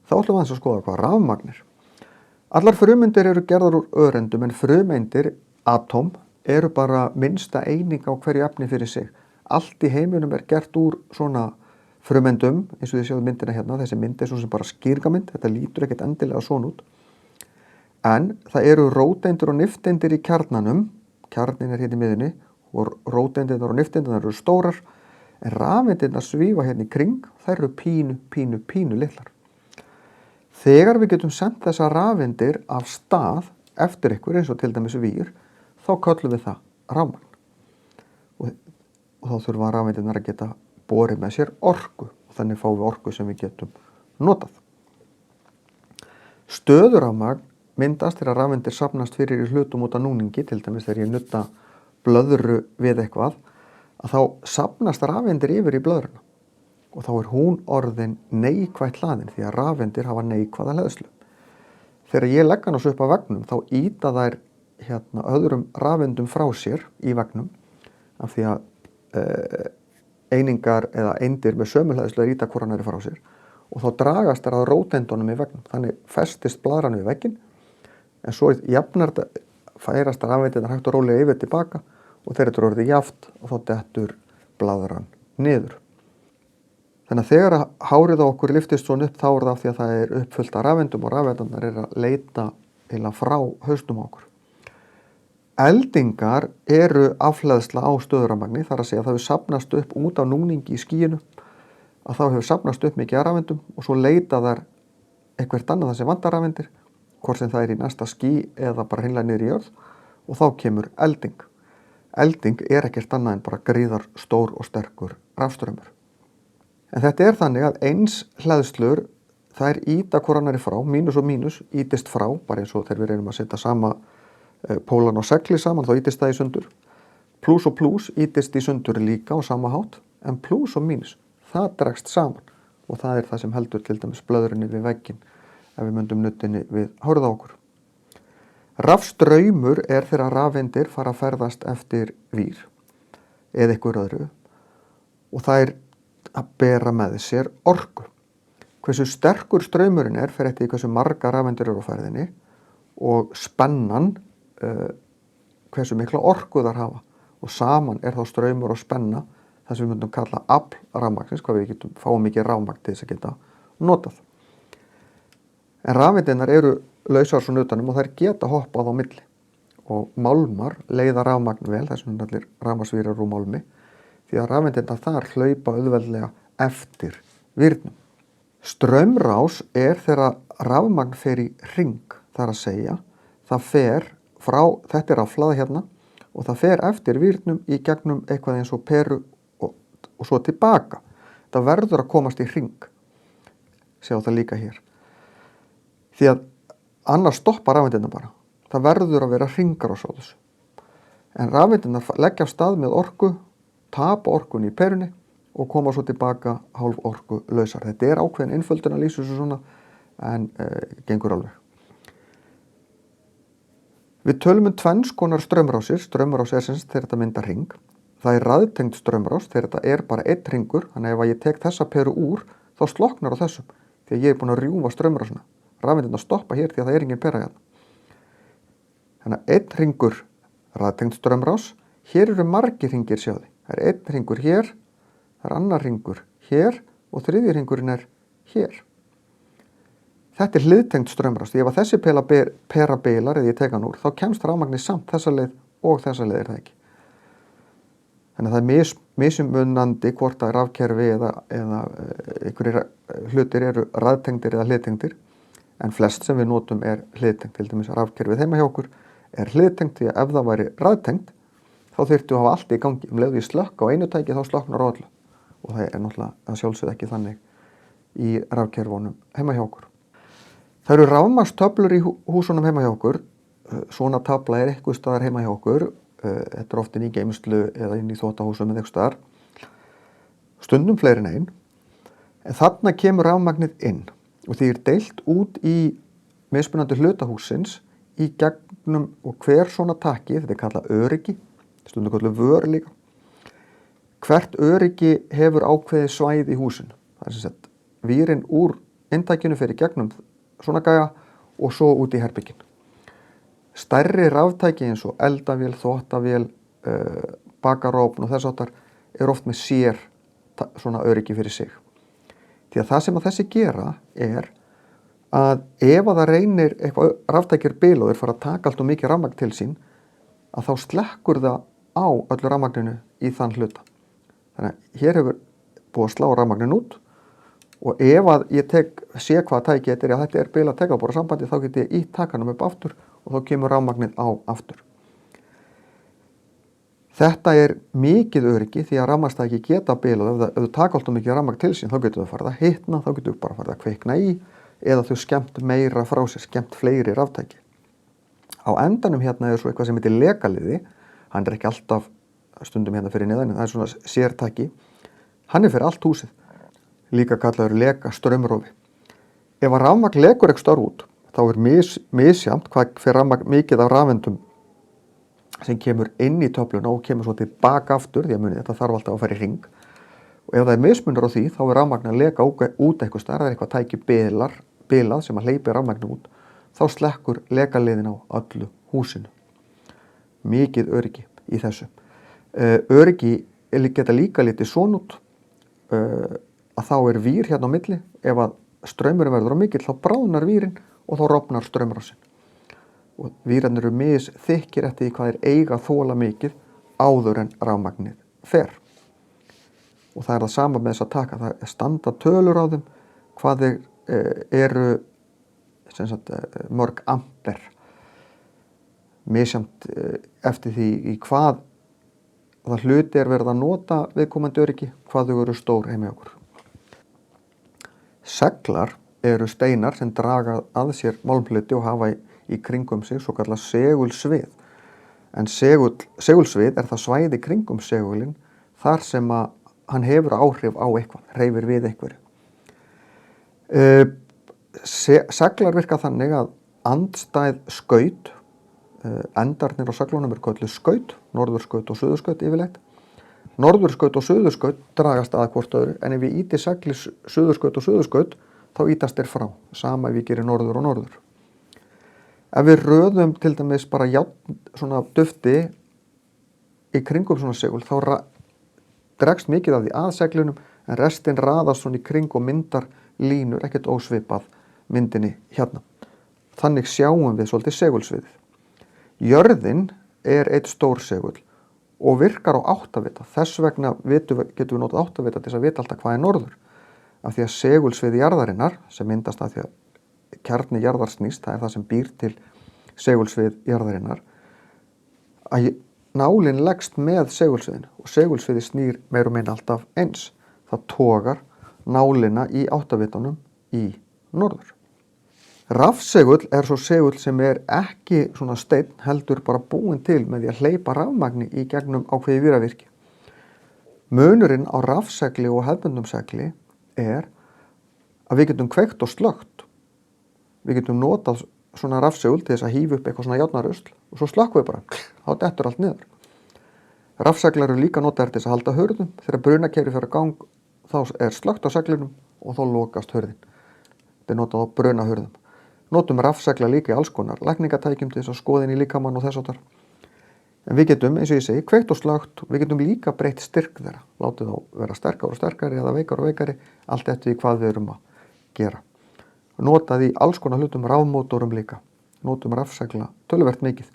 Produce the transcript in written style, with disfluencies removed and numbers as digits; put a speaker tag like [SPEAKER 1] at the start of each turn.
[SPEAKER 1] Þá ætlum við aðeins að skoða hvað rafmagn er. Allar frumeindir eru gerðar úr öreindum en frumeindir, atóm, eru bara minnsta eining á hverju efni fyrir sig. Allt í heiminum er gert úr svona frumeindum, eins og þið sjáum myndina hérna. Þessi mynd er svo sem bara skýringamynd, þetta lítur ekkert endilega svona út. En það eru róteindir og nifteindir í kjarnanum, kjarnin er hérna í miðjunni og róteindirnar og nifteindirnar eru stórar, en rafeindirnar svífa hérna í kring, þær eru pínu litlar. Þegar við getum sendt þessar rafeindir af stað eftir ykkur, eins og til dæmis vír, þá köllum við það rafmagn. Og þá þurfa rafeindirnar að geta borið með sér orku og þannig fáum við orku sem við getum notað. Stöðurafmagn myndast þegar rafeindir safnast fyrir í hlutum út af núningi, til dæmis þegar ég nutta blöðru við eitthvað, að þá safnast rafeindir yfir í blöðruna og þá er hún orðin neikvætt hlaðin því að rafeindir hafa neikvæða hleðslu. Þegar ég legg hana svo upp á veggnum þá ýta þær öðrum rafeindum frá sér í veggnum af því að einingar eða eindir með sömu hleðslu er ýta hvor annarri frá sér og þá dragast þær að róteindunum í veggnum. Þannig festist blaðran við vegginn en svo jafnar færast rafeindirnar hægt og rólega yfir tilbaka og þegar þetta er orðið jafnt og þá dettur blaðran niður. Þannig að þegar hárið á okkur lyftist svona upp þá er það af því að það er uppfullt af rafeindum og rafeindirnar er að leita frá hausnum á okkur. Eldingar eru afhleðsla á stöðurafmagni, þar að segja að það hefur safnast upp út af núningi í skýinu, að þá hefur safnast upp mikið af rafeindum og svo leita þær eitthvert annað það sem vantar rafeindir, hvort sem það er í næsta ský eða bara hreinlega niður í jörð og þá kemur elding. Elding er ekkert annað en bara gríðar stór og sterkur rafstraumur. En þetta er þannig að eins hleðslur, þær ýta hvor annarri frá, mínus og mínus ýtist frá, bara eins og þegar við reynum að setja sama pólan og segli saman, þá ýtist það í sundur. Plús og plús ýtist í sundur líka á sama hátt, en plús og mínus, það dregst saman og það er það sem heldur til dæmis blöðrunni við vegginn ef við myndum nuttinni við hárið á okkur. Rafstraumur er þegar rafeindir fara að ferðast eftir vír eða ykkur öðru og það er að bera með sér orku. Hversu sterkur straumurinn er fer eftir hversu marga rafeindir eru á ferðinni og spennan hversu mikla orku þar hafa og saman er þá straumur og spenna það sem við myndum kalla afl rafmagnsins, hvað við getum fáum mikið rafmagn til þess að geta notað. En rafeindirnar eru lausar svona utanum og þær geta hoppað á milli og málmar leiða rafmagn vel, þess vegna allir rafmagnsvírar úr málmi, því að rafeindirnar þar hlaupa auðveldlega eftir vírnum. Straumrás er þegar rafmagn fer í hring, þar að segja, það fer frá, þetta er rafhlaða hérna, og það fer eftir vírnum í gegnum eitthvað eins og peru og svo tilbaka. Það verður að komast í hring, sjá það líka hér. Því að annars stoppa rafeindirnar bara. Það verður að vera hringar á þessu. En rafeindirnar leggja af stað með orku, tapa orkunni í perunni og koma svo tilbaka hálf orku lausar. Þetta er ákveðin einföldun að lýsa þessu svona, en gengur alveg. Við tölum tvenns konar straumrásir. Straumrás er sem sagt þegar þetta myndar hring. Það er raðtengd straumrás þegar þetta er bara einn hringur. Þannig ef ég tek þessa peru úr, þá slokknar á þessum. Því að ég er búin að rjúfa straumrásina. Rafeindirnar stoppa hér því að það er engin pera hérna. Þannig að einn hringur raðtengd straumrás. Hér eru margir hringir, sjáðu. Það er einn hringur hér, það er annar hringur hér og þriðji hringurinn er hér. Þetta er hliðtengd straumrás. Því ef að þessi pera bilar eða ég tek hann úr, þá kemst rafmagnið samt þessa leið og þessa leið er það ekki. Þannig að það er mismunandi hvort að rafkerfi eða einhverjir hlutir eru raðtengdir eða hliðtengdir, en flest sem við notum er hliðtengt. Til dæmis rafkerfið heima hjá okkur er hliðtengt því að ef það væri raðtengt, þá þyrftu að hafa allt í gangi. Leið við slökk á einu tæki þá slokknar á öllu. Og það er náttúrulega að sjálfsögðu ekki þannig í rafkerfunum heima hjá okkur. Það eru rafmagnstöflur í húsunum heima hjá okkur. Svona tafla er eitthvað staðar heima hjá okkur. Þetta er oft inn í geymslu eða inn í þvotahúsum eða eitthvað staðar. Stundum fleiri en ein. En þarna kemur rafmagnið inn og því er deilt út í mismunandi hlutahússins í gegnum og hver svona takki, þetta er kallað öryggi, stundum kallað vör líka. Hvert öryggi hefur ákveðið svæði í húsinu. Það er sem sagt vírinn úr inntækinu fyrir gegnum svona gæja og svo út í herbyggin. Stærri raftæki eins og eldavél, þvottavél, bakarófn og þess áttar oft með sér svona öryggi fyrir sig. Því að það sem að þessi gera að ef að það reynir eitthvað raftækir bil og þeir fara að taka allt og mikið rafmagn til sín, að þá slekkur það á öllu rafmagninu í þann hluta. Þannig að hér hefur búið að slá rafmagnin út og ef að ég sé hvað tæki þetta bil að teka bara sambandi, þá get ég ítt takanum upp aftur og þá kemur rafmagnið á aftur. Þetta mikið öryggi því að rafmagnstæki geta bilað. Ef þau taka alltaf mikið rafmagn til sín, þá getur þau farið að hitna, þá getur þau bara farið að kveikna í eða þau skemmt meira frá sér, skemmt fleiri raftæki. Á endanum hérna svo eitthvað sem heitir lekaliði. Hann ekki alltaf stundum hérna fyrir neðan, það svona sértæki. Hann fyrir allt húsið. Líka kallaður leka straumrofi. Ef að rafmagn lekur ekki stór út, þá misjafnt hvað fyrir rafmagn mikið af rafendum sem kemur inn í töfluna og kemur svo tilbaka aftur, því að munið þetta þarf alltaf að fara í hring. Og ef það mismunur á því, þá rafmagn að leka út eitthvað starf, eitthvað tæki bilað sem að hleypi rafmagn út, þá slekkur lekaliðin á öllu húsinu. Mikið öryggi í þessu. Öryggi geta líka litið svona út, að þá vír hérna á milli. Ef að straumurinn verður á mikill, þá bráðnar vírin og þá rofnar straumrásin. Og vírarnir misþykkir eftir því hvað eiga þola mikið áður en rafmagnið fer. Og það það sama með þess að taka. Það standa tölur á þeim hvað eru mörg amper. Misjafnt eftir því í hvað það hluti verið að nota viðkomandi öryggi, hvað þau eru stór heima hjá okkur. Seglar eru steinar sem draga að sér málmhluti og hafa í kringum sig svo kallað segulsvið. En segulsvið það svæði kringum segulinn þar sem að hann hefur áhrif á eitthvað, hreyfir við einhverju. Seglar virka þannig að andstæð skaut, endarnir á seglunum kölluð skaut, norðurskaut og suðurskaut yfirleitt. Norðurskaut og suðurskaut dragast að hvort öðru, en ef við íti segli suðurskaut og suðurskaut, þá ítast frá, sama ef við gerum norður og norður. Ef við röðum til dæmis bara svona dufti í kringum svona segul, þá dregst mikið af því að seglunum, en restin raðast svona í kring og myndar línur, ekkert ósvipað myndinni hérna. Þannig sjáum við svolítið segulsviðið. Jörðin eitt stór segul og virkar á áttavita. Þess vegna getum við notað áttavita til þess að vita alltaf hvað norður. Af því að segulsvið jarðarinnar, sem myndast af því að kjarni jarðar snýst, það það sem býr til segulsvið jarðarinnar, að nálin leggst með segulsviðinu og segulsviði snýr meira og minna alltaf eins. Það togar nálina í áttavitanum í norður. Rafsegull svo segull sem ekki svona steinn, heldur bara búin til með því að hleypa rafmagni í gegnum ákveði víravirki. Munurinn á rafsegli og hefðbundnum segli að við getum kveikt og slökkt. Við getum notað svona rafsegull til þess að hífa upp eitthvað svona járnarusl og svo slökkum við bara, þá dettur allt niður. Rafseglar eru líka notaðir til þess að halda hurðum. Þegar brunakerfi fer í gang, þá slökkt á seglinum og þá lokast hurðin. Þetta notað á brunahurðum. Notum rafsegla líka í alls konar lækningatækjum til þess að skoða inn í líkamann og þess háttar. En við getum, eins og ég segi, kveikt og slökkt, við getum líka breytt styrk þeirra. Látið þá vera sterkari og sterkari eða veikari og veikari, allt eftir því hvað við erum að gera. Notað í alls konar hlutum, rafmótorum líka. Notum rafsegla töluvert mikið.